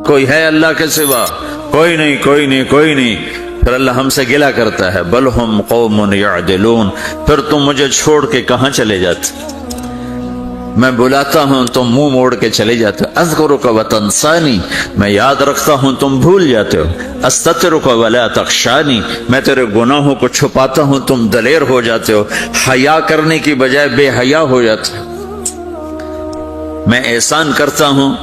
کوئی ہے اللہ کے سوا؟ کوئی نہیں، کوئی نہیں، کوئی نہیں۔ پھر اللہ ہم سے گلہ کرتا ہے، بل ہم قوم یعدلون، پھر تم مجھے چھوڑ کے کہاں چلے جاتے؟ میں بلاتا ہوں تم منہ موڑ کے چلے جاتے ہو۔ اذکرک وتنسانی، میں یاد رکھتا ہوں تم بھول جاتے ہو۔ استترک ولا تخشانی، میں تیرے گناہوں کو چھپاتا ہوں تم دلیر ہو جاتے ہو، حیا کرنے کی بجائے بے حیا ہو جاتے ہو۔ میں احسان کرتا ہوں،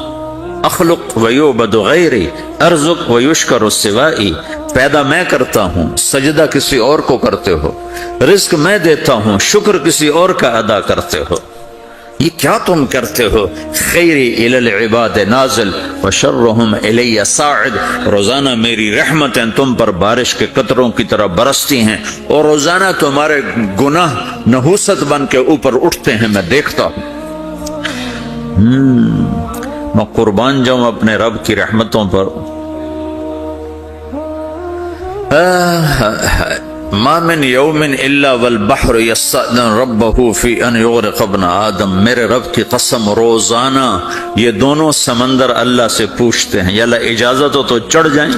اخلق ویعبد غیری ارزق ویشکر سوائی، پیدا میں کرتا ہوں، سجدہ کسی اور کو کرتے ہو، رزق میں دیتا ہوں، شکر کسی اور کا ادا کرتے ہو۔ یہ کیا تم کرتے ہو؟ خیری الی العباد نازل وشرہم الی صاعد، روزانہ میری رحمتیں تم پر بارش کے قطروں کی طرح برستی ہیں، اور روزانہ تمہارے گناہ نحوست بن کے اوپر اٹھتے ہیں، میں دیکھتا ہوں۔ میں قربان جاؤں اپنے رب کی رحمتوں پر۔ ما من یوم الا والبحر یستأذن ربہ فی ان یغرق ابن آدم، میرے رب کی قسم روزانہ یہ دونوں سمندر اللہ سے پوچھتے ہیں، یا اللہ اجازت ہو تو چڑھ جائیں۔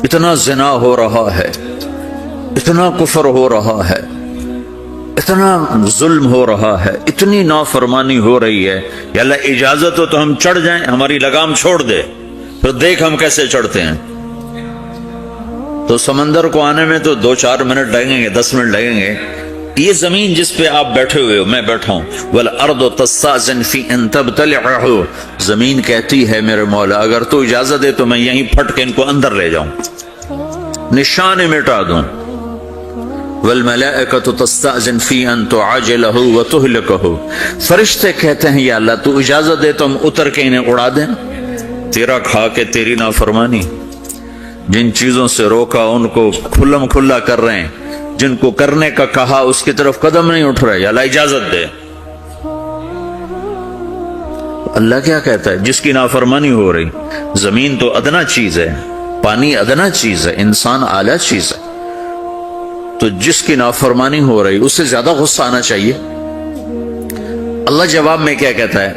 اتنا زنا ہو رہا ہے، اتنا کفر ہو رہا ہے، اتنا ظلم ہو رہا ہے، اتنی نافرمانی ہو رہی ہے، یا اللہ اجازت ہو تو ہم چڑھ جائیں، ہماری لگام چھوڑ دے، پھر دیکھ ہم کیسے چڑھتے ہیں۔ تو سمندر کو آنے میں تو 2-4 منٹ لگیں گے، 10 منٹ لگیں گے۔ یہ زمین جس پہ آپ بیٹھے ہوئے ہو، میں بیٹھا ہوں، وَالْأَرْضُ تَسْتَأْذِنُ فِي أَن تَبْتَلِعَهُ، زمین کہتی ہے میرے مولا اگر تو اجازت دے تو میں یہیں پھٹ کے ان کو اندر لے جاؤں، نشان مٹا دوں۔ وَالْمَلَائِكَةُ تَسْتَأْذِنُ فِي أَن تُعَاجِلَهُ وَتُهْلِكَهُ، فرشتے کہتے ہیں یا اللہ تو اجازت دے تو ہم اتر کے انہیں اڑا دیں، تیرا کھا کے تیری نافرمانی۔ جن چیزوں سے روکا ان کو کھلم کھلا کر رہے ہیں، جن کو کرنے کا کہا اس کی طرف قدم نہیں اٹھ رہے، یا اللہ اجازت دے۔ اللہ کیا کہتا ہے؟ جس کی نافرمانی ہو رہی، زمین تو ادنا چیز ہے، پانی ادنا چیز ہے، انسان اعلیٰ چیز ہے، تو جس کی نافرمانی ہو رہی اس سے زیادہ غصہ آنا چاہیے۔ اللہ جواب میں کیا کہتا ہے؟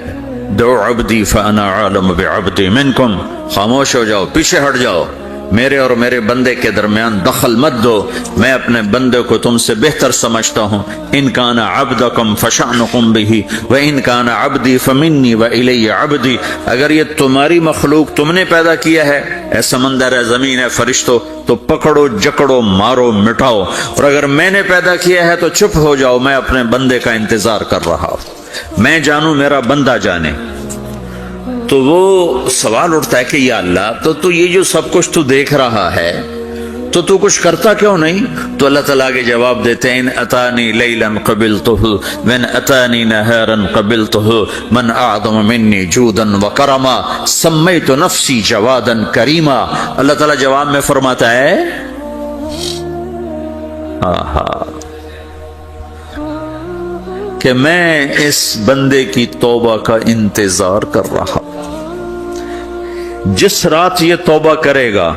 دعو عبدی فانا عالم بعبدی منکم، خاموش ہو جاؤ، پیچھے ہٹ جاؤ، میرے اور میرے بندے کے درمیان دخل مت دو، میں اپنے بندے کو تم سے بہتر سمجھتا ہوں۔ ان کان عبدکم فشأنکم بہ وان کان عبدی فمنی والی عبدی، اگر یہ تمہاری مخلوق تم نے پیدا کیا ہے، اے سمندر ہے، زمین ہے، فرشتوں، تو پکڑو جکڑو مارو مٹاؤ، اور اگر میں نے پیدا کیا ہے تو چپ ہو جاؤ، میں اپنے بندے کا انتظار کر رہا ہوں، میں جانوں میرا بندہ جانے۔ تو وہ سوال اٹھتا ہے کہ یا اللہ تو یہ جو سب کچھ تو دیکھ رہا ہے تو کچھ کرتا کیوں نہیں؟ تو اللہ تعالیٰ کے جواب دیتے ہیں، ان اتانی لیلا قبلتہ وان اتانی نہارا قبلتہ من اعظم منی جودا وکرما سمیت نفسی جوادا کریما۔ اللہ تعالیٰ جواب میں فرماتا ہے کہ میں اس بندے کی توبہ کا انتظار کر رہا، جس رات یہ توبہ کرے گا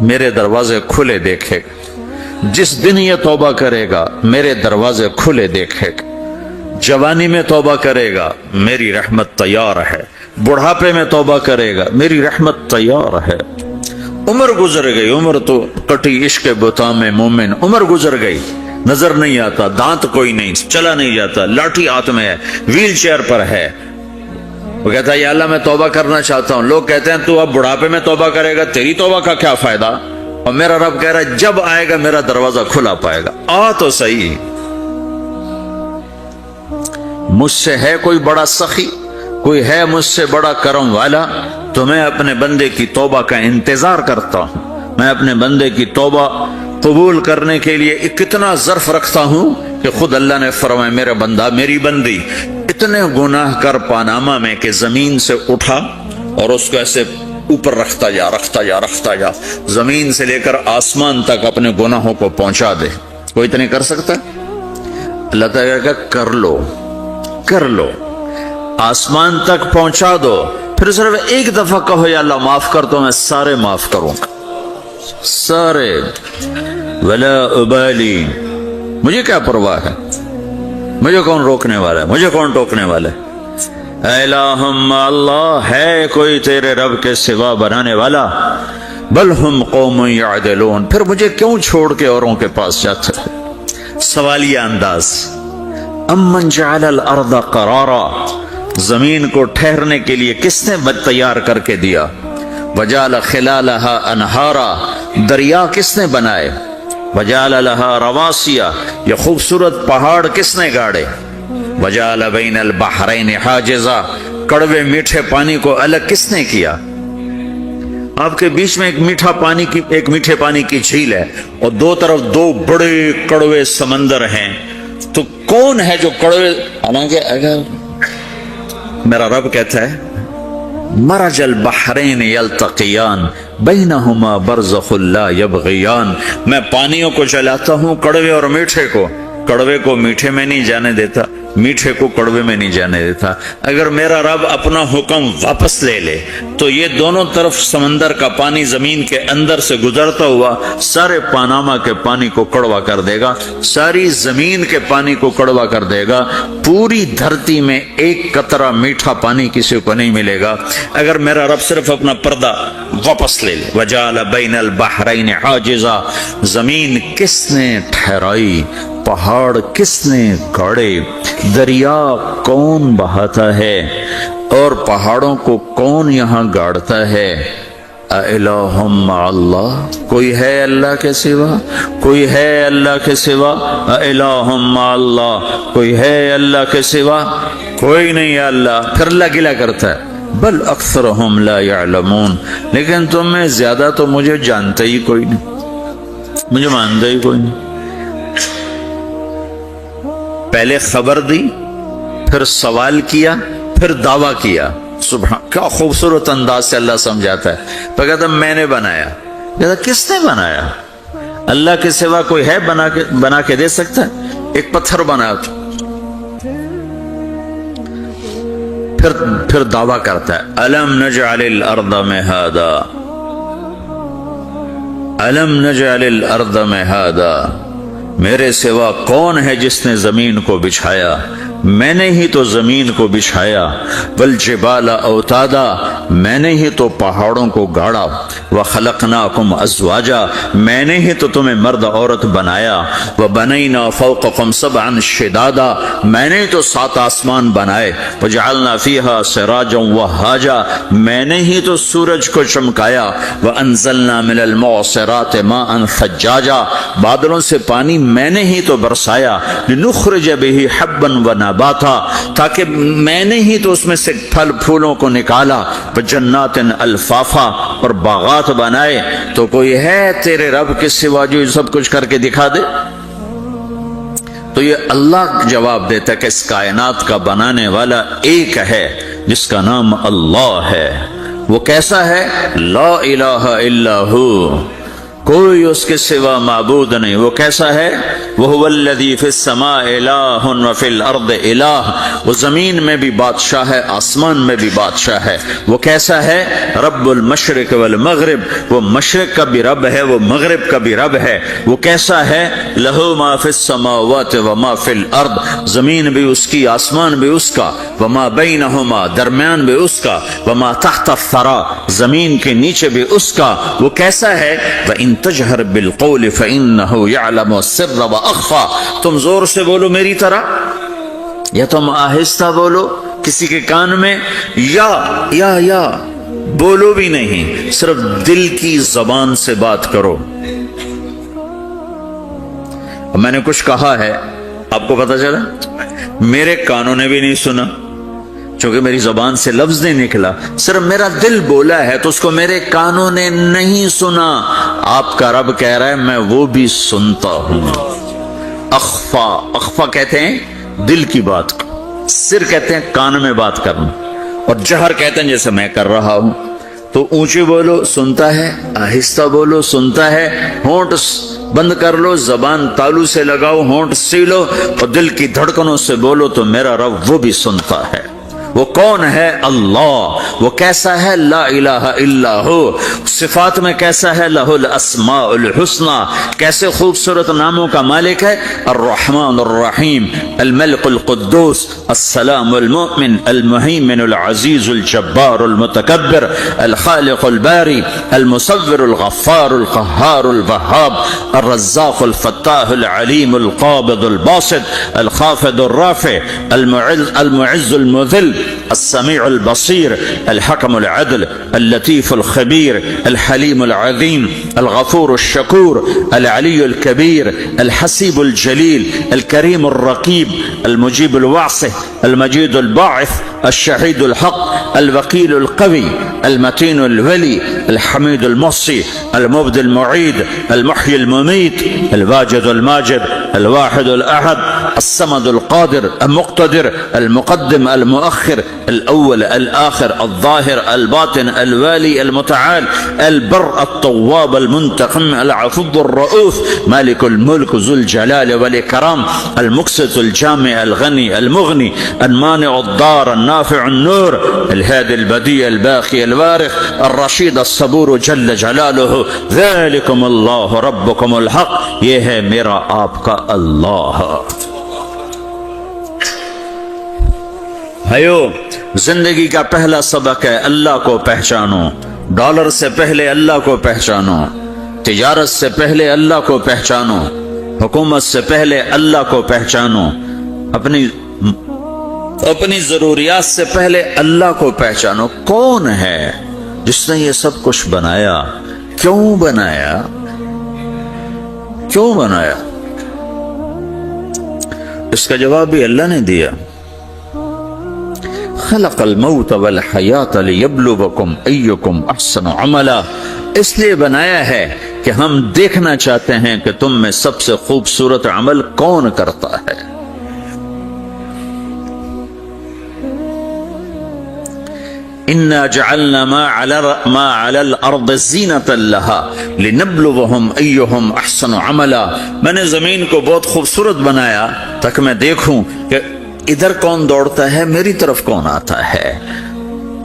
میرے دروازے کھلے دیکھے گا، جس دن یہ توبہ کرے گا میرے دروازے کھلے دیکھے گا، جوانی میں توبہ کرے گا میری رحمت تیار ہے، بڑھاپے میں توبہ کرے گا میری رحمت تیار ہے۔ عمر گزر گئی، عمر تو کٹی عشق بتا میں مومن، عمر گزر گئی، نظر نہیں آتا، دانت کوئی نہیں، چلا نہیں جاتا، لاٹھی ہاتھ میں ہے، ویل چیئر پر ہے۔ وہ کہتا ہے یا اللہ میں توبہ کرنا چاہتا ہوں۔ لوگ کہتے ہیں تو اب بڑھاپے میں توبہ کرے گا، تیری توبہ کا کیا فائدہ؟ اور میرا رب کہہ رہا ہے جب آئے گا میرا دروازہ کھلا پائے گا، آ تو صحیح۔ مجھ سے ہے کوئی بڑا سخی، کوئی ہے مجھ سے بڑا کرم والا، تو میں اپنے بندے کی توبہ کا انتظار کرتا ہوں، میں اپنے بندے کی توبہ قبول کرنے کے لیے کتنا ظرف رکھتا ہوں کہ خود اللہ نے فرمایا میرا بندہ میری بندی اتنے گناہ کر پاناما میں کہ زمین سے اٹھا اور اس کو ایسے اوپر رکھتا جا، زمین سے لے کر آسمان تک اپنے گناہوں کو پہنچا دے۔ کوئی اتنے کر سکتا ہے؟ اللہ تعالیٰ کہ کر لو، آسمان تک پہنچا دو، پھر صرف ایک دفعہ کہو یا اللہ معاف کر تو میں سارے معاف کروں گا، سارے، ولا ابالی، مجھے کیا پرواہ ہے، مجھے کون روکنے والا ہے، مجھے کون ٹوکنے والا ہے۔ الہم اللہ ہے کوئی تیرے رب کے سوا بنانے والا؟ بل ہم قوم یعدلون، پھر مجھے کیوں چھوڑ کے اوروں کے پاس جاتے ہیں؟ سوالیہ انداز۔ امن جعل الارض قرارا، زمین کو ٹھہرنے کے لیے کس نے تیار کر کے دیا؟ وجعل خلالہا انہارا، دریا کس نے بنائے؟ وجعل لہا رواسیا، یہ خوبصورت پہاڑ کس نے گاڑے؟ وجعل بین البحرین حاجزا، کڑوے میٹھے پانی کو الگ کس نے کیا؟ آپ کے بیچ میں ایک میٹھے پانی کی جھیل ہے اور دو طرف دو بڑے کڑوے سمندر ہیں، تو کون ہے جو کڑوے؟ حالانکہ اگر میرا رب کہتا ہے مرج البحرین یلتقیان بینہما برزخ لا یبغیان، میں پانیوں کو چلاتا ہوں، کڑوے اور میٹھے کو، کڑوے کو میٹھے میں نہیں جانے دیتا، میٹھے کو کڑوے میں نہیں جانے دیتا۔ اگر میرا رب اپنا حکم واپس لے لے تو یہ دونوں طرف سمندر کا پانی زمین کے اندر سے گزرتا ہوا سارے پاناما کے پانی کو کڑوا کر دے گا، ساری زمین کے پانی کو کڑوا کر دے گا، پوری دھرتی میں ایک قطرہ میٹھا پانی کسی کو نہیں ملے گا اگر میرا رب صرف اپنا پردہ واپس لے لے۔ وجعل بین البحرین حاجزا، زمین کس نے ٹھہرائی، پہاڑ کس نے گاڑے، دریا کون بہاتا ہے اور پہاڑوں کو کون یہاں گاڑتا ہے؟ اِلَٰهٌ مَّعَ اللَّهِ، کوئی ہے اللہ کے سوا؟ کوئی ہے اللہ کے سوا؟ اِلَٰهٌ مَّعَ اللَّهِ، کوئی ہے اللہ کے سوا؟ کوئی نہیں ہے اللہ۔ پھر اللہ گلہ کرتا ہے بل اکثرهم لا يعلمون، لیکن تم میں زیادہ تو مجھے جانتے ہی کوئی نہیں، مجھے مانتے ہی کوئی نہیں۔ پہلے خبر دی، پھر سوال کیا، پھر دعویٰ کیا۔ سبحان، کیا خوبصورت انداز سے اللہ سمجھاتا ہے۔ تو کہتا میں نے بنایا، کہتا کس نے بنایا؟ اللہ کے سوا کوئی ہے بنا کے دے سکتا ہے؟ ایک پتھر بنایا تو پھر دعویٰ کرتا ہے الم نجعل الارض مہادا، الم نجعل الارض مہادا، میرے سوا کون ہے جس نے زمین کو بچھایا؟ میں نے ہی تو زمین کو بچھایا۔ والجبال اوتادا، میں نے ہی تو پہاڑوں کو گاڑا۔ وخلقناکم ازواجا، میں نے ہی تو تمہیں مرد عورت بنایا۔ وبنینا فوقکم سبعا شدادا، میں نے ہی تو 7 آسمان بنائے۔ وجعلنا فیہا سراجا وہاجا، میں نے ہی تو سورج کو چمکایا۔ وانزلنا من المعصرات ماء ثجاجا، بادلوں سے پانی میں نے ہی تو برسایا۔ لنخرج به حبا ونباتا، تاکہ میں نے ہی تو اس میں سے پھل پھولوں کو نکالا۔ وجنات الفافا، اور باغات بنائے۔ تو کوئی ہے تیرے رب کے سوا جو سب کچھ کر کے دکھا دے؟ تو یہ اللہ جواب دیتا ہے کہ اس کائنات کا بنانے والا ایک ہے جس کا نام اللہ ہے۔ وہ کیسا ہے؟ لا الہ الا ہو، کوئی اس کے سوا معبود نہیں۔ وہ کیسا ہے؟ وَهُوَ الَّذِي فِي السَّمَاءِ إِلَٰهٌ وَفِي الْأَرْضِ إِلَٰهٌ، وہ زمین میں بھی بادشاہ ہے، آسمان میں بھی بادشاہ ہے۔ وہ کیسا ہے؟ رب المشرق والمغرب، وہ مشرق کا بھی رب ہے، وہ مغرب کا بھی رب ہے۔ وہ کیسا ہے؟ لَهُ مَا فِي السَّمَاوَاتِ وَمَا فِي الْأَرْضِ، زمین بھی اس کی، آسمان بھی اس کا۔ وَمَا بَيْنَهُمَا، درمیان بھی اس کا۔ وَمَا تَحْتَ الثَّرَىٰ، زمین کے نیچے بھی اس کا۔ وہ کیسا ہے؟ وَإِن تجہر بالقول فإنه يعلم السر وأخفى، تم زور سے بولو میری طرح یا تم آہستہ بولو کسی کے کان میں، یا بولو بھی نہیں، صرف دل کی زبان سے بات کرو۔ میں نے کچھ کہا ہے، آپ کو پتا چلا؟ میرے کانوں نے بھی نہیں سنا چونکہ میری زبان سے لفظ نہیں نکلا، صرف میرا دل بولا ہے تو اس کو میرے کانوں نے نہیں سنا۔ آپ کا رب کہہ رہا ہے میں وہ بھی سنتا ہوں۔ اخفا کہتے ہیں دل کی بات کو، سر کہتے ہیں کان میں بات کرنا، اور جہر کہتے ہیں جیسے میں کر رہا ہوں۔ تو اونچے بولو سنتا ہے، آہستہ بولو سنتا ہے، ہونٹ بند کر لو، زبان تالو سے لگاؤ، ہونٹ سیلو اور دل کی دھڑکنوں سے بولو تو میرا رب وہ بھی سنتا ہے۔ وہ کون ہے؟ اللہ۔ وہ کیسا ہے؟ لا الہ الا ہو۔ صفات میں کیسا ہے؟ لہ الاسماء الحسنى۔ کیسے خوبصورت ناموں کا مالک ہے؟ الرحمن الرحیم، الملک القدوس، السلام المؤمن، المہیمن العزیز الجبار المتکبر، الخالق الباری، المصور الغفار القہار الوہاب، الرزاق الفتاح العلیم القابض الباسط الخافض الرافع المعز المذل، السميع البصير، الحكم العدل، اللطيف الخبير، الحليم العظيم، الغفور الشكور، العلي الكبير، الحسيب الجليل، الكريم الرقيب، المجيب الوعصه، المجيد الباعث، الشهيد الحق، الوكيل القوي، المتين الولي، الحميد المحصي، المبدي المعيد، المحيي المميت، الواجد الماجد، الواحد الأحد، الصمد القادر المقتدر، المقدم المؤخر، الأول الآخر، الظاهر الباطن، الوالي المتعال، البر التواب المنتقم، العفو الرؤوف، مالك الملك ذو الجلال والإكرام، المقسط الجامع الغني المغني، المانع الضار النافع النور، الهادي البديع الباقي الوارث، الرشيد الصبور جل جلاله، ذلكم الله ربكم الحق۔ یہ ہے میرا آپ کا اللہ۔ بھائیو، زندگی کا پہلا سبق ہے اللہ کو پہچانو۔ ڈالر سے پہلے اللہ کو پہچانو، تجارت سے پہلے اللہ کو پہچانو، حکومت سے پہلے اللہ کو پہچانو، اپنی ضروریات سے پہلے اللہ کو پہچانو۔ کون ہے جس نے یہ سب کچھ بنایا؟ کیوں بنایا؟ کیوں بنایا؟ اس کا جواب بھی اللہ نے دیا۔ خلق الموت والحیات لیبلوکم ایکم احسن عملا۔ اس لیے بنایا ہے کہ ہم دیکھنا چاہتے ہیں کہ تم میں سب سے خوبصورت عمل کون کرتا ہے۔ اِنَّا جَعَلْنَا مَا عَلَى الْأَرْضِ زِينَةً لَهَا لِنَبْلُوَهُمْ أَيُّهُمْ أَحْسَنُ عَمَلًا۔ میں نے زمین کو بہت خوبصورت بنایا تاکہ میں دیکھوں کہ ادھر کون دوڑتا ہے، میری طرف کون آتا ہے،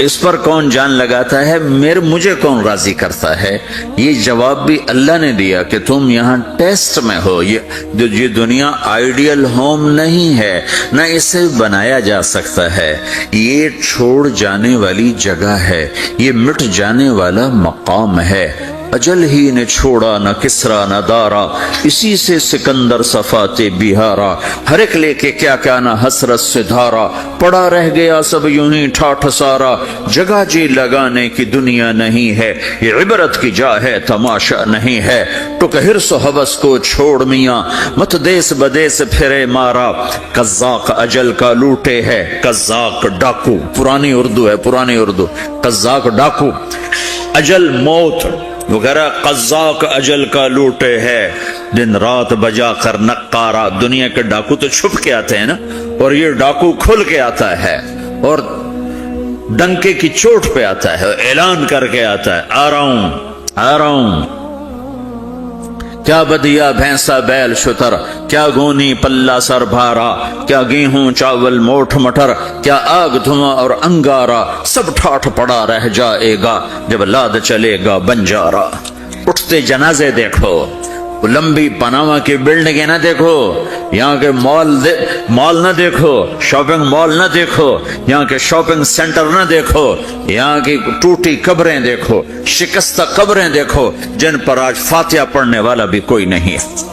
اس پر کون جان لگاتا ہے، مجھے کون راضی کرتا ہے۔ یہ جواب بھی اللہ نے دیا کہ تم یہاں ٹیسٹ میں ہو۔ یہ دنیا آئیڈیل ہوم نہیں ہے، نہ اسے بنایا جا سکتا ہے۔ یہ چھوڑ جانے والی جگہ ہے، یہ مٹ جانے والا مقام ہے۔ اجل ہی نے چھوڑا نہ کسرا نہ دارا، اسی سے سکندر صفات بہارا، ہر ایک لے کے کیا کیا نہ حسرت سے دھارا، پڑا رہ گیا سب یوں ہی ٹھاٹھ سارا، جگہ جی لگانے کی دنیا نہیں ہے، یہ عبرت کی جا ہے تماشا نہیں ہے۔ ٹک حرص و حوث کو چھوڑ میاں، مت دیس بدیس پھرے مارا، قزاق اجل کا لوٹے ہے، قزاق ڈاکو، پرانی اردو ہے، پرانی اردو، قزاق ڈاکو، اجل موت وغیرہ، قزاق اجل کا لوٹے ہے، دن رات بجا کر نقارا۔ دنیا کے ڈاکو تو چھپ کے آتے ہیں نا، اور یہ ڈاکو کھل کے آتا ہے اور ڈنکے کی چوٹ پہ آتا ہے، اعلان کر کے آتا ہے، آ رہا ہوں آ رہا ہوں۔ کیا بدیا بھینسا بیل شتر، کیا گونی پلہ سر بھارا، کیا گیہوں چاول موٹھ مٹر، کیا آگ دھواں اور انگارا، سب ٹھاٹھ پڑا رہ جائے گا جب لاد چلے گا بنجارا۔ اٹھتے جنازے دیکھو، لمبی پاناما کی بلڈنگیں نہ دیکھو، یہاں کے مال نہ دیکھو، شاپنگ مال نہ دیکھو، یہاں کے شاپنگ سینٹر نہ دیکھو، یہاں کی ٹوٹی قبریں دیکھو، شکستہ قبریں دیکھو جن پر آج فاتحہ پڑھنے والا بھی کوئی نہیں ہے۔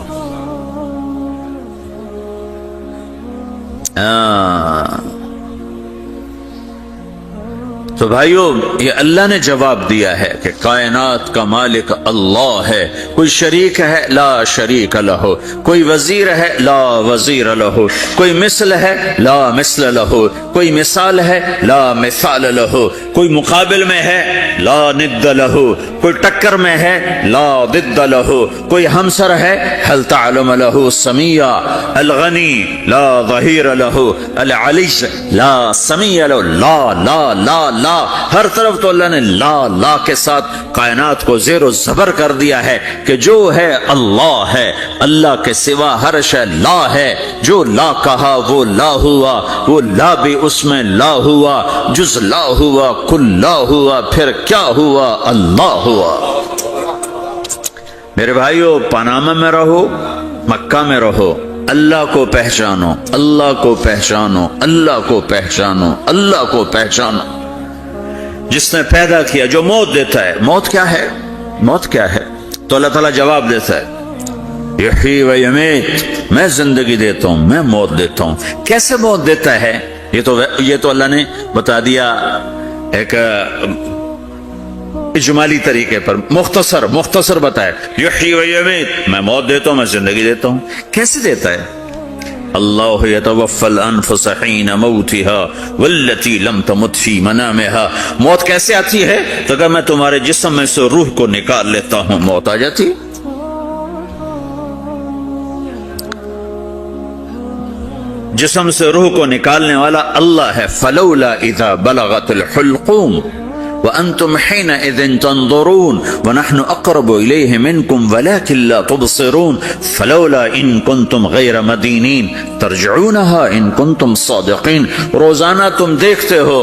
تو بھائیو، یہ اللہ نے جواب دیا ہے کہ کائنات کا مالک اللہ ہے، کوئی شریک ہے لا شریک لہ، کوئی وزیر ہے لا وزیر لہ، کوئی مثل ہے لا مثل لہ، کوئی مثال ہے لا مثال لہ، کوئی مقابل میں ہے لا ند لہ، کوئی ٹکر میں ہے لا ضد لہ، کوئی ہمسر ہے هل تعلم لہ سمیہ، الغنی لا ظہیر لہ، العلی لا سمیہ لہ، لا لا لا لا لا، ہر طرف تو اللہ نے لا لا کے ساتھ کائنات کو زیر و زبر کر دیا ہے کہ جو ہے اللہ ہے، اللہ کے سوا ہر شے لا ہے۔ جو لا کہا وہ لا ہوا، وہ لا بھی اس میں لا ہوا، جز لا ہوا کل لا ہوا، پھر کیا ہوا؟ اللہ ہوا۔ میرے بھائیو، پاناما میں رہو، مکہ میں رہو، اللہ کو پہچانو، اللہ کو پہچانو، اللہ کو پہچانو، اللہ کو پہچانو۔ جس نے پیدا کیا، جو موت دیتا ہے، موت کیا ہے؟ موت کیا ہے؟ تو اللہ تعالیٰ جواب دیتا ہے، یحیی و یمیت، میں زندگی دیتا ہوں، میں موت دیتا ہوں۔ کیسے موت دیتا ہے؟ یہ تو اللہ نے بتا دیا ایک اجمالی طریقے پر، مختصر بتایا، یحیی و یمیت، میں موت دیتا ہوں، میں زندگی دیتا ہوں۔ کیسے دیتا ہے؟ اللہ یتوفی الانفس حین موتها والتی لم تمت فی منامها۔ موت کیسے آتی ہے؟ تو کہ میں تمہارے جسم میں سے روح کو نکال لیتا ہوں، موت آ جاتی۔ جسم سے روح کو نکالنے والا اللہ ہے۔ فلولا اذا بلغت الحلقوم وانتم حينئذ تنظرون ونحن اقرب اليه منكم ولكن لا تبصرون فلولا ان كنتم غير مدينين ترجعونها ان كنتم صادقين۔ روزانہ تم دیکھتے ہو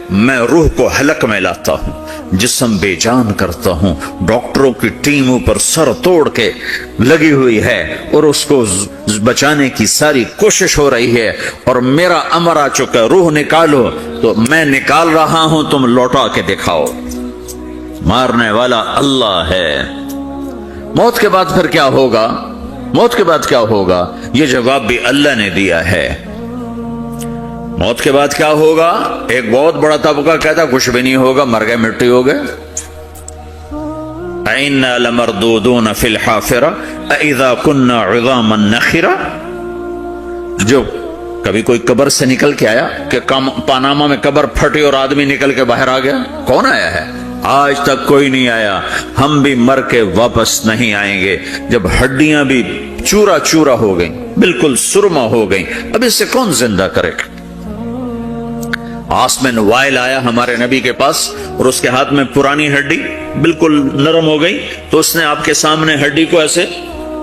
میں روح کو حلق میں لاتا ہوں، جسم بے جان کرتا ہوں، ڈاکٹروں کی ٹیم اوپر سر توڑ کے لگی ہوئی ہے اور اس کو بچانے کی ساری کوشش ہو رہی ہے، اور میرا امر آ چکا، روح نکالو، تو میں نکال رہا ہوں، تم لوٹا کے دکھاؤ۔ مارنے والا اللہ ہے۔ موت کے بعد پھر کیا ہوگا؟ موت کے بعد کیا ہوگا؟ یہ جواب بھی اللہ نے دیا ہے۔ موت کے بعد کیا ہوگا؟ ایک بہت بڑا طبقہ کہتا کچھ بھی نہیں ہوگا، مر گئے، مٹی ہو گئے۔ اِنَّا لَمَرْدُودُونَ فِي الْحَافِرَةِ اَإِذَا كُنَّا عِظَامًا نَخِرَةً۔ جو کبھی کوئی قبر سے نکل کے آیا کہ پاناما میں قبر پھٹی اور آدمی نکل کے باہر آ گیا؟ کون آیا ہے؟ آج تک کوئی نہیں آیا۔ ہم بھی مر کے واپس نہیں آئیں گے۔ جب ہڈیاں بھی چورا چورا ہو گئیں، بالکل سرما ہو گئیں، اب اس سے کون زندہ کرے گا؟ آسمین وائل آیا ہمارے نبی کے پاس اور اس کے ہاتھ میں پرانی ہڈی بالکل نرم ہو گئی، تو اس نے آپ کے سامنے ہڈی کو ایسے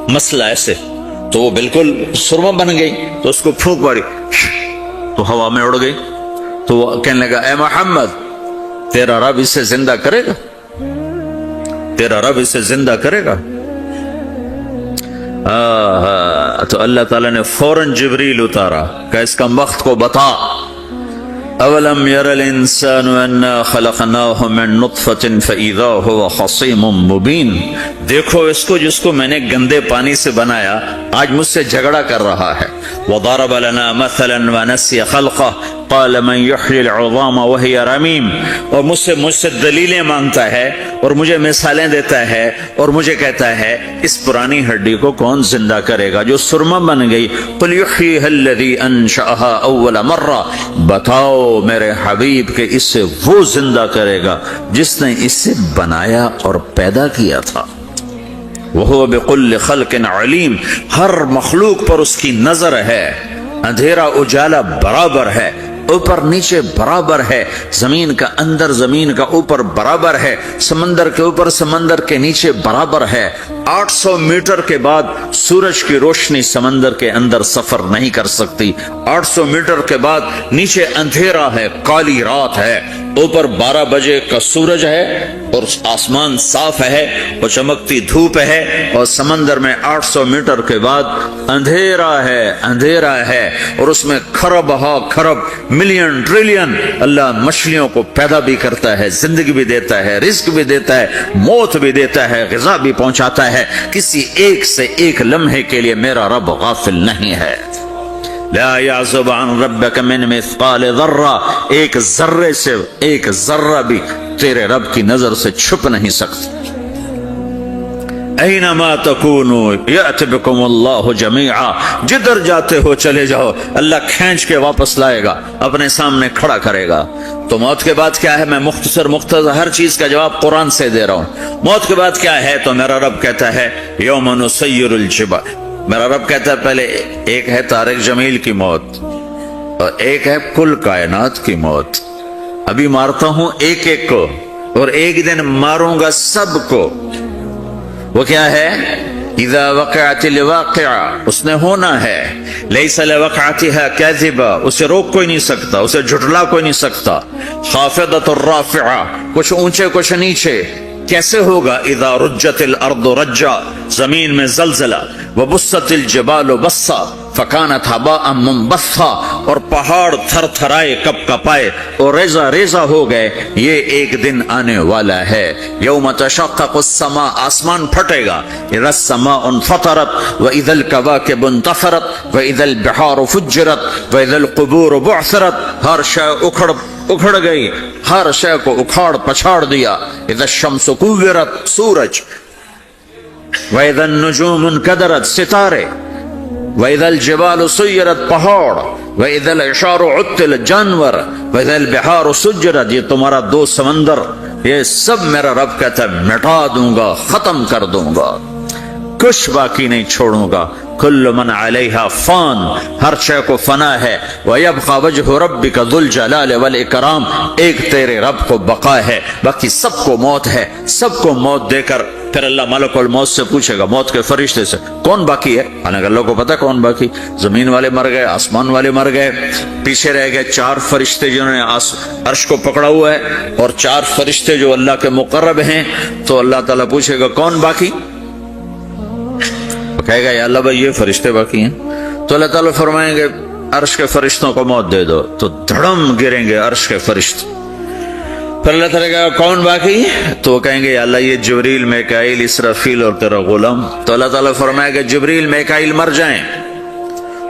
مسلا، ایسے تو وہ بالکل سرما بن گئی، تو اس کو پھونک ماری تو ہوا میں اڑ گئی۔ تو وہ کہنے لگا، اے محمد، تیرا رب اسے زندہ کرے گا؟ تیرا رب اسے زندہ کرے گا؟ تو اللہ تعالیٰ نے فوراً جبریل اتارا کہ اس کا وقت کو بتا۔ اولم یر الانسان انا خلقناہ من نطفۃ فاذا هو خصیم مبین۔ دیکھو اس کو جس کو میں نے گندے پانی سے بنایا، آج مجھ سے جھگڑا کر رہا ہے۔ وضرب لنا مثلا ونسی خلقہ قال من یحیی العظام وہی رمیم۔ اور مجھ سے دلیلیں مانگتا ہے اور مجھے مثالیں دیتا ہے اور مجھے کہتا ہے اس پرانی ہڈی کو کون زندہ کرے گا جو سرما بن گئی؟ قل یحییھا الذی انشأھا اول مرہ۔ بتاؤ میرے حبیب کہ اس سے وہ زندہ کرے گا جس نے اسے بنایا اور پیدا کیا تھا۔ وہو بکل خلق علیم۔ ہر مخلوق پر اس کی نظر ہے، اندھیرا اجالا برابر ہے، اوپر نیچے برابر ہے، زمین کا اندر زمین کا اوپر برابر ہے، سمندر کے اوپر سمندر کے نیچے برابر ہے۔ 800 میٹر کے بعد سورج کی روشنی سمندر کے اندر سفر نہیں کر سکتی۔ 800 میٹر کے بعد نیچے اندھیرا ہے، کالی رات ہے، اوپر 12 بجے کا سورج ہے اور آسمان صاف ہے اور چمکتی دھوپ ہے، اور سمندر میں 800 میٹر کے بعد اندھیرا ہے اور اس میں کھرب ہا کھرب ملین ٹریلین اللہ مچھلیوں کو پیدا بھی کرتا ہے، زندگی بھی دیتا ہے، رزق بھی دیتا ہے، موت بھی دیتا ہے، غذا بھی پہنچاتا ہے۔ کسی ایک سے ایک لمحے کے لیے میرا رب غافل نہیں ہے۔ لا يعزب عن ربك من مثقال ذرہ، ایک ذرے سے ایک ذرہ بھی تیرے رب کی نظر سے چھپ نہیں سکتا۔ اینما تکونوا یأت بکم اللہ جمیعا، جدھر جاتے ہو چلے جاؤ، اللہ کھینچ کے واپس لائے گا، اپنے سامنے کھڑا کرے گا۔ تو موت کے بعد کیا ہے؟ میں مختصر ہر چیز کا جواب قرآن سے دے رہا ہوں۔ موت کے بعد کیا ہے؟ تو میرا رب کہتا ہے یوم نسیر الجبال۔ میرا رب کہتا ہے پہلے ایک ہے طارق جمیل کی موت اور ایک ہے کل کائنات کی موت۔ ابھی مارتا ہوں ایک ایک کو اور ایک دن ماروں گا سب کو. وہ کیا ہے؟ اذا وقعت الواقعہ، اس نے ہونا ہے. لیس لوقعتها کاذبہ، اسے روک کوئی نہیں سکتا، اسے جھٹلا کوئی نہیں سکتا. خافضۃ الرافعہ، کچھ اونچے کچھ نیچے. کیسے ہوگا؟ اذا رجت الارض رجا، زمین میں زلزلہ. وبست الجبال بسا فکانت ہباء منبثا، اور پہاڑ تھر تھرائے کپ کپائے اور ریزہ ریزہ ہو گئے. یہ ایک دن آنے والا ہے. یوم تشقق السماء، آسمان پھٹے گا. اذا السماء انفطرت واذا الكواكب انتثرت واذا البحار فجرت واذا القبور بعثرت، ہر شے اکھڑ گئی، ہر شے کو اکھاڑ پچھاڑ دیا. اذا الشمس کورت، سورج. واذا النجوم انکدرت، ستارے. وَإِذَا الْجِبَالُ سُيِّرَتْ، پہاڑ. وَإِذَا الْعِشَارُ عُطِّلَتْ، جانور. وَإِذَا الْبِحَارُ سُجِّرَتْ، یہ تمہارا دو سمندر، یہ سب میرا رب کہتا ہے مٹا دوں گا، ختم کر دوں گا، کچھ باقی نہیں چھوڑوں گا. كُلُّ مَنْ عَلَيْهَا فان، ہر شے کو فنا ہے. وَيَبْقَى وَجْهُ رَبِّكَ ذُو الْجَلَالِ وَالْإِكْرَامِ، ایک تیرے رب کو بقا ہے، باقی سب کو موت ہے. سب کو موت دے کر پھر اللہ ملک الموت سے پوچھے گا، موت کے فرشتے سے، کون باقی ہے؟ حالانکہ اللہ کو پتا کون باقی. زمین والے مر گئے، آسمان والے مر گئے، پیچھے رہ گئے 4 فرشتے جنہوں نے عرش کو پکڑا ہوا ہے، اور 4 فرشتے جو اللہ کے مقرب ہیں. تو اللہ تعالیٰ پوچھے گا کون باقی؟ کہے گا یا اللہ بھائی یہ فرشتے باقی ہیں. تو اللہ تعالیٰ فرمائیں گے عرش کے فرشتوں کو موت دے دو. تو دھڑم گریں گے عرش کے فرشتے. پھر اللہ تعالیٰ کہا کون باقی؟ تو وہ کہیں گے یا اللہ یہ جبریل، میکائیل، اسرافیل اور تیرا غلام. تو اللہ تعالیٰ فرمائے گا جبریل میکائیل مر جائیں.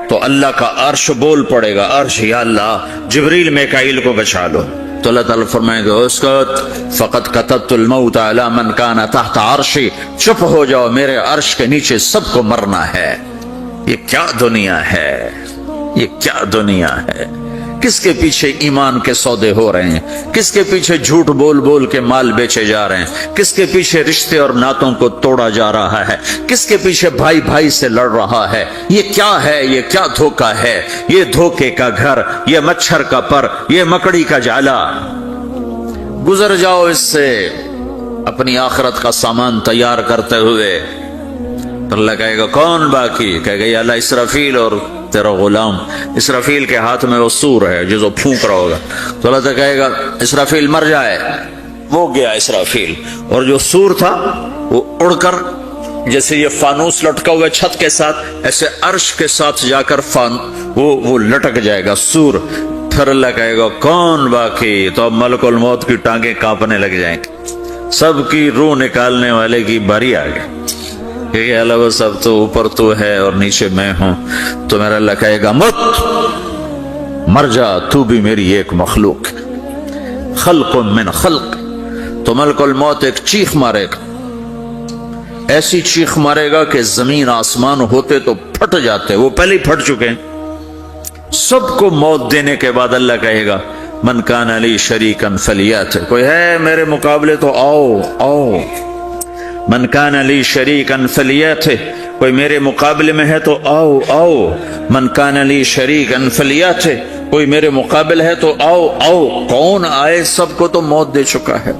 تو اللہ کا عرش بول پڑے گا، عرش یا اللہ جبریل میکائیل کو بچا لو. تو اللہ تعالیٰ فرمائے گا اسکت فقد کتبت الموت علی من کان تحت عرشی، چپ ہو جاؤ، میرے عرش کے نیچے سب کو مرنا ہے. یہ کیا دنیا ہے، یہ کیا دنیا ہے. کس کے پیچھے ایمان کے سودے ہو رہے ہیں، کس کے پیچھے جھوٹ بول بول کے مال بیچے جا رہے ہیں، کس کے پیچھے رشتے اور ناتوں کو توڑا جا رہا ہے، کس کے پیچھے بھائی بھائی سے لڑ رہا ہے. یہ کیا ہے، یہ کیا دھوکہ ہے، یہ دھوکے کا گھر، یہ مچھر کا پر، یہ مکڑی کا جالا. گزر جاؤ اس سے اپنی آخرت کا سامان تیار کرتے ہوئے. تو اللہ کہے گا کون باقی؟ کہے گا یا اللہ اسرافیل اور تیرا غلام. اسرافیل کے ہاتھ میں وہ سور ہے جو پھونک رہا ہوگا. تو اللہ تعالیٰ کہے گا اسرافیل مر جائے. وہ گیا اسرافیل، اور جو سور تھا وہ اڑ کر جیسے یہ فانوس لٹکا ہوا چھت کے ساتھ، ایسے عرش کے ساتھ جا کر وہ لٹک جائے گا سور. پھر اللہ کہے گا کون باقی؟ تو اب ملک الموت کی ٹانگیں کانپنے لگ جائیں گی، سب کی روح نکالنے والے کی باری آ گئی. کہ اللہ وہ سب تو اوپر تو ہے اور نیچے میں ہوں. تو میرا اللہ کہے گا مت، مر جا، تو بھی میری ایک مخلوق، خلق من خلق. تو ملک الموت ایک چیخ مارے گا، ایسی چیخ مارے گا کہ زمین آسمان ہوتے تو پھٹ جاتے، وہ پہلے ہی پھٹ چکے ہیں. سب کو موت دینے کے بعد اللہ کہے گا من کان لی شریکا فلیات، کوئی ہے میرے مقابلے تو آؤ آؤ. من کان لی شریکا فلیاتہ، کوئی میرے مقابلے میں ہے تو آؤ آؤ. من کان لی شریکا فلیاتہ، کوئی میرے مقابل ہے تو آؤ آؤ. کون آئے؟ سب کو تو موت دے چکا ہے.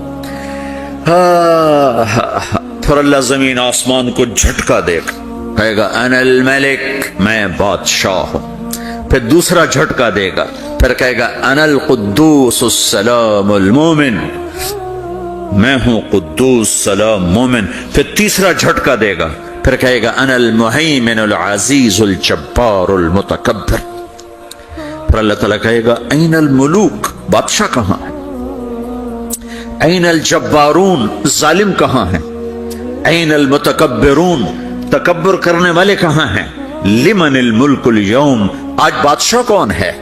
پھر اللہ زمین آسمان کو جھٹکا دے گا، کہے گا انا الملک، میں بادشاہ ہوں. پھر دوسرا جھٹکا دے گا، پھر کہے گا انا القدوس السلام المومن، میں ہوں قدوس سلام مومن. پھر تیسرا جھٹکا دے گا، پھر کہے گا انا المہیمن العزیز الجبار المتکبر. پھر اللہ تعالیٰ کہے گا این الملوک، بادشاہ کہاں ہے؟ این الجبارون، ظالم کہاں ہیں؟ این المتکبرون، تکبر کرنے والے کہاں ہیں؟ لمن الملک اليوم، آج بادشاہ کون ہے؟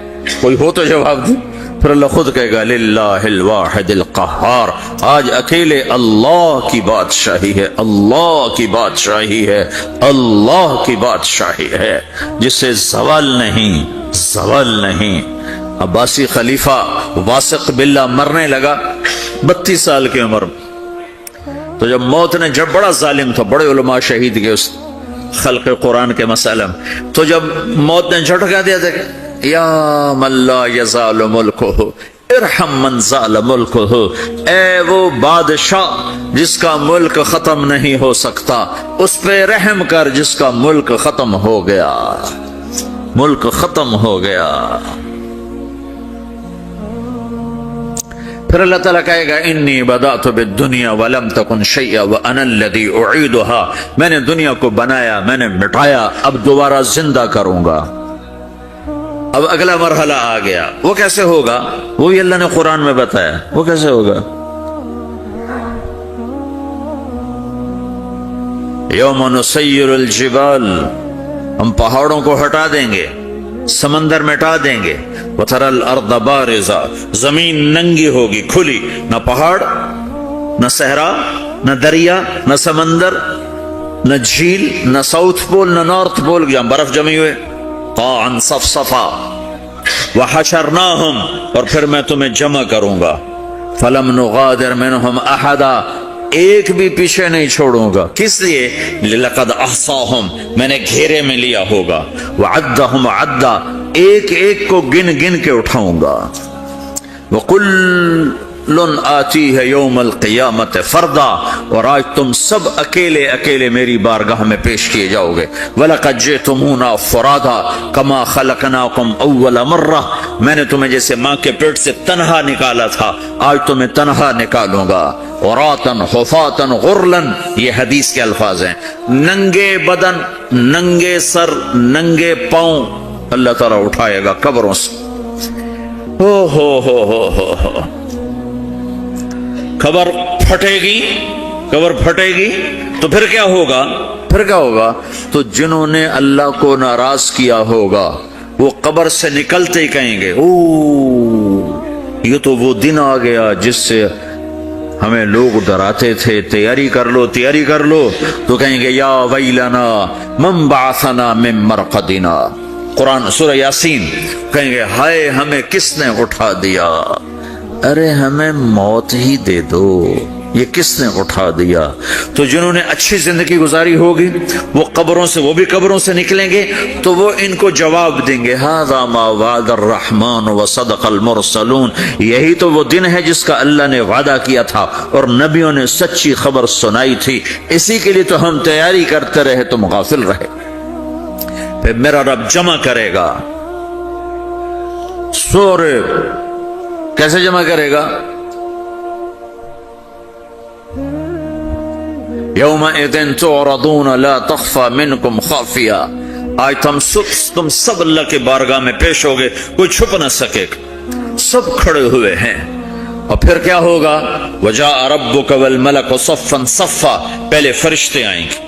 کوئی ہو تو جواب دے. پھر اللہ خود کہے گا للہ الواحد القہار، آج اکیلے اللہ کی بادشاہی ہے، اللہ کی بادشاہی ہے، اللہ کی بادشاہی ہے جسے زوال نہیں، زوال نہیں. عباسی خلیفہ واثق باللہ مرنے لگا 32 سال کی عمر. تو جب موت نے، جب بڑا ظالم تھا، بڑے علماء شہید گئے اس خلق قرآن کے مسئلہ میں، تو جب موت نے جھٹکا دیا تھا یا من لا یزال ملکہ ارحم من زال ملک ہو، اے وہ بادشاہ جس کا ملک ختم نہیں ہو سکتا، اس پہ رحم کر جس کا ملک ختم ہو گیا، ملک ختم ہو گیا۔ پھر اللہ تعالیٰ کہے گا انی بدأت بالدنیا ولم تکن شیئا وانا الذی اعیدها، میں نے دنیا کو بنایا، میں نے مٹایا، اب دوبارہ زندہ کروں گا۔ اب اگلا مرحلہ آ گیا، وہ کیسے ہوگا؟ وہی اللہ نے قرآن میں بتایا، وہ کیسے ہوگا؟ یوم نسیر الجبال، ہم پہاڑوں کو ہٹا دیں گے، سمندر مٹا دیں گے، وتری الارض بارزہ، زمین ننگی ہوگی، کھلی، نہ پہاڑ، نہ صحرا، نہ دریا، نہ سمندر، نہ جھیل، نہ ساؤتھ پول، نہ نارتھ پول جہاں برف جمی ہوئے، قاعا صفصفا، وحشرناہم، اور پھر میں تمہیں جمع کروں گا، فلم نغادر منہم احدا، ایک بھی پیچھے نہیں چھوڑوں گا، کس لیے؟ لقد احصاہم، میں نے گھیرے میں لیا ہوگا، وعدہم عدا، ایک ایک کو گن گن کے اٹھاؤں گا، وکل آتیہ یوم القیامت فردا، اور آج تم سب اکیلے اکیلے میری بارگاہ میں پیش کیے جاؤ گے، وَلَقَدْ جِئْتُمُونَا فُرَادًا كَمَا خَلَقْنَاكُمْ أَوَّلَ مَرَّةٍ، میں نے تمہیں جیسے ماں کے پیٹ سے تنہا نکالا تھا، آج تمہیں تنہا نکالوں گا، عُرَاةً حُفَاةً غُرْلًا، یہ حدیث کے الفاظ ہیں، ننگے بدن، ننگے سر، ننگے پاؤں اللہ تعالیٰ اٹھائے گا قبروں سے۔ ہو قبر پھٹے گی، قبر پھٹے گی تو پھر کیا ہوگا؟ پھر کیا ہوگا؟ تو جنہوں نے اللہ کو ناراض کیا ہوگا وہ قبر سے نکلتے ہی کہیں گے او یہ تو وہ دن آ گیا جس سے ہمیں لوگ ڈراتے تھے، تیاری کر لو تیاری کر لو، تو کہیں گے یا ویلنا من بعثنا من مرقدنا، قرآن سورہ یاسین، کہیں گے ہائے ہمیں کس نے اٹھا دیا، ارے ہمیں موت ہی دے دو، یہ کس نے اٹھا دیا؟ تو جنہوں نے اچھی زندگی گزاری ہوگی وہ قبروں سے، وہ بھی قبروں سے نکلیں گے تو وہ ان کو جواب دیں گے ھذا ما وعد الرحمن وصدق المرسلون، یہی تو وہ دن ہے جس کا اللہ نے وعدہ کیا تھا اور نبیوں نے سچی خبر سنائی تھی، اسی کے لیے تو ہم تیاری کرتے رہے، تم غافل رہے۔ پھر میرا رب جمع کرے گا، سورے کیسے جمع کرے گا؟ یومئذ تعرضون لا تخفى منکم خافیہ، آج تم سب اللہ کے بارگاہ میں پیش ہوگے، کوئی چھپ نہ سکے، سب کھڑے ہوئے ہیں، اور پھر کیا ہوگا؟ وجاء ربک والملک صفا صفا، پہلے فرشتے آئیں گے،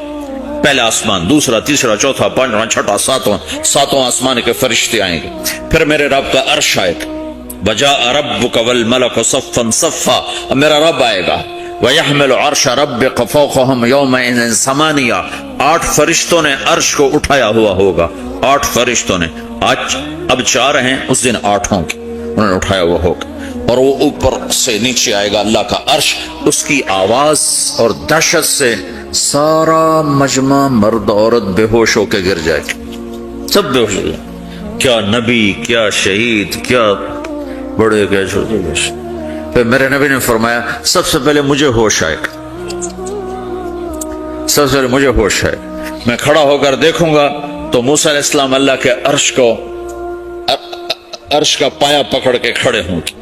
پہلا آسمان، دوسرا، تیسرا، چوتھا، پانچواں، چھٹا، ساتواں آسمان کے فرشتے آئیں گے، پھر میرے رب کا عرش آئے گا، وجاء ربک والملک صفا صفا، اب میرا رب آئے گا، وَيَحْمِلُ عَرْشَ رَبِّكَ فَوْقَهُمْ يَوْمَئِذٍ ثَمَانِيَةٌ، 8 فرشتوں نے عرش کو اٹھایا ہوا ہوگا، 8 فرشتوں نے، آج اب 4 ہیں، اس دن 8 ہوں گے، انہوں نے اٹھایا ہوا ہوگا، اور وہ اوپر سے نیچے آئے گا اللہ کا عرش، اس کی آواز اور دہشت سے سارا مجمع مرد عورت بے ہوش ہو کے گر جائے گا، سب بے ہوش ہو جائے، کیا نبی، کیا شہید، کیا بڑے، کیا چھوٹے، پھر میرے نبی نے فرمایا سب سے پہلے مجھے ہوش آئے گا، سب سے پہلے مجھے ہوش آئے گا، میں کھڑا ہو کر دیکھوں گا تو موسیٰ علیہ السلام اللہ کے عرش کا پایا پکڑ کے کھڑے ہوں گے،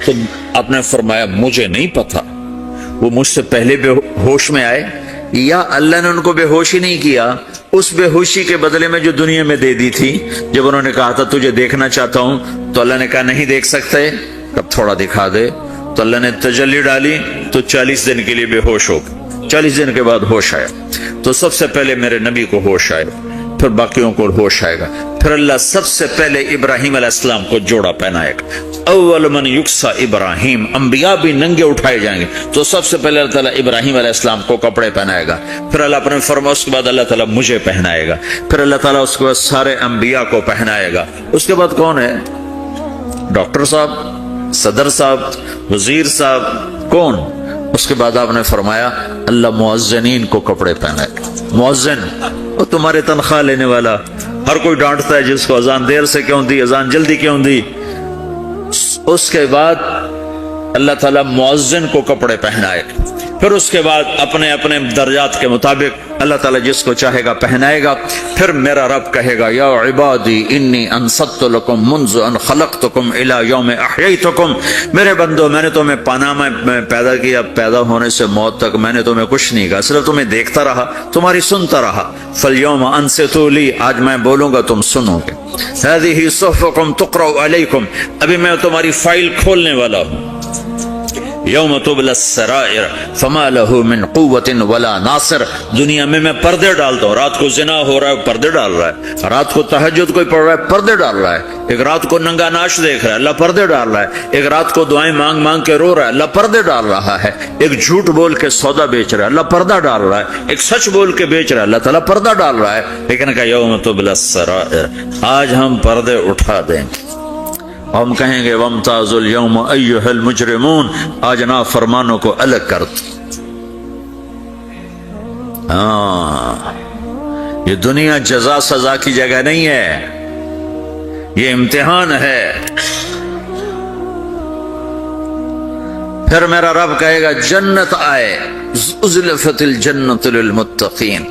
تو آپ نے فرمایا مجھے نہیں پتا وہ مجھ سے پہلے بے ہوش میں آئے یا اللہ نے ان کو بے ہوش ہی نہیں کیا، اس بے ہوشی کے بدلے میں جو دنیا میں دے دی تھی، جب انہوں نے کہا تھا تجھے دیکھنا چاہتا ہوں تو اللہ نے کہا نہیں دیکھ سکتے، اب تھوڑا دکھا دے، تو اللہ نے تجلی ڈالی تو 40 دن کے لیے بے ہوش ہو گئے، 40 دن کے بعد ہوش آیا، تو سب سے پہلے میرے نبی کو ہوش آئے، پھر باقیوں کو ہوش آئے گا، پھر اللہ سب سے پہلے ابراہیم علیہ السلام کو جوڑا پہنائے گا، اول من یکسا ابراہیم، انبیاء بھی ننگے اٹھائے جائیں گے، تو سب سے پہلے اللہ تعالیٰ ابراہیم علیہ السلام کو کپڑے پہنائے گا، پھر اللہ اپنے فرما، اس کے بعد اللہ تعالیٰ مجھے پہنائے گا، پھر اللہ تعالیٰ اس کے بعد سارے انبیاء کو پہنائے گا، اس کے بعد کون ہے؟ ڈاکٹر صاحب، صدر صاحب، وزیر صاحب، کون؟ اس کے بعد آپ نے فرمایا اللہ مؤذنین کو کپڑے پہنائے گا، مؤذن وہ تمہارے تنخواہ لینے والا، ہر کوئی ڈانٹتا ہے جس کو اذان دیر سے کیوں دی، اذان جلدی کیوں دی، اس کے بعد اللہ تعالیٰ مؤذن کو کپڑے پہنائے، پھر اس کے بعد اپنے اپنے درجات کے مطابق اللہ تعالیٰ جس کو چاہے گا پہنائے گا. پھر میرا رب کہے گا یا عبادی انی انصت لکم منذ ان خلقتکم الی یوم احییتکم، میرے بندو میں نے تمہیں پاناما میں پیدا کیا، پیدا ہونے سے موت تک میں نے تمہیں کچھ نہیں کہا، صرف تمہیں دیکھتا رہا، تمہاری سنتا رہا. فالیوم انصتوا لی، آج میں بولوں گا تم سنو گے. ہذہ صحفکم تقرأ علیکم، ابھی میں تمہاری فائل کھولنے والا ہوں. یوم تبلی السرائر فما لہ من قوت ولا ناصر، دنیا میں پردے ڈالتا ہوں. رات کو زنا ہو رہا ہے پردے ڈال رہا ہے، رات کو تہجد کوئی پڑھ رہا ہے پردے ڈال رہا ہے، ایک رات کو ننگا ناچ دیکھ رہا ہے اللہ پردے ڈال رہا ہے، ایک رات کو دعائیں مانگ مانگ کے رو رہا ہے اللہ پردے ڈال رہا ہے، ایک جھوٹ بول کے سودا بیچ رہا ہے اللہ پردہ ڈال رہا ہے، ایک سچ بول کے بیچ رہا ہے اللہ تعالیٰ پردہ ڈال رہا ہے. لیکن کہ یوم تبلی السرائر، آج ہم پردے اٹھا دیں گے. ہم کہیں گے وامتازوا اليوم ایھا المجرمون، آج نافرمانوں کو الگ کر دو. یہ دنیا جزا سزا کی جگہ نہیں ہے، یہ امتحان ہے. پھر میرا رب کہے گا جنت آئے، ازلفت الجنت للمتقین،